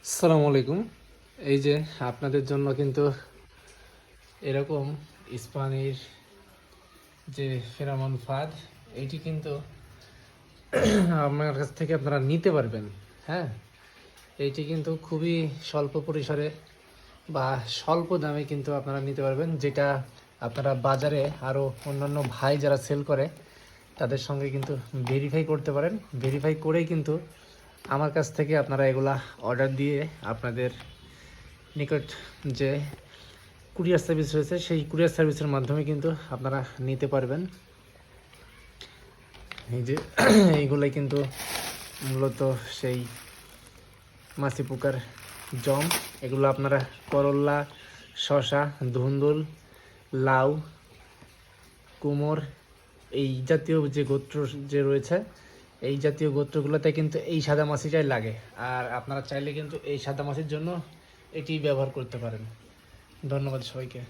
আসসালামু আলাইকুম। এই যে আপনাদের জন্য কিন্তু এরকম ইস্পানির যে ফেরামন ফাঁদ, এইটি কিন্তু আমার কাছ থেকে আপনারা নিতে পারবেন। হ্যাঁ, এইটি কিন্তু খুবই স্বল্প পরিসরে বা স্বল্প দামে কিন্তু আপনারা নিতে পারবেন, যেটা আপনারা বাজারে আরও অন্যান্য ভাই যারা সেল করে তাদের সঙ্গে কিন্তু ভেরিফাই করতে পারেন। ভেরিফাই করেই কিন্তু আমার কাছ থেকে আপনারা এগুলা অর্ডার দিয়ে আপনাদের নিকট যে কুরিয়ার সার্ভিস রয়েছে সেই কুরিয়ার সার্ভিসের মাধ্যমে কিন্তু আপনারা নিতে পারবেন। এই যে এইগুলোই কিন্তু মূলত সেই মাছি পোকার জম। এগুলো আপনারা করল্লা, শসা, ধুন্দুল, লাউ, কুমড়, এই জাতীয় যে গোত্র যে রয়েছে এই জাতীয় গোত্রগুলোতে কিন্তু এই সাদা মাছিটাই লাগে। আর আপনারা চাইলে কিন্তু এই সাদা মাছির জন্য এটি ব্যবহার করতে পারেন। ধন্যবাদ সবাইকে।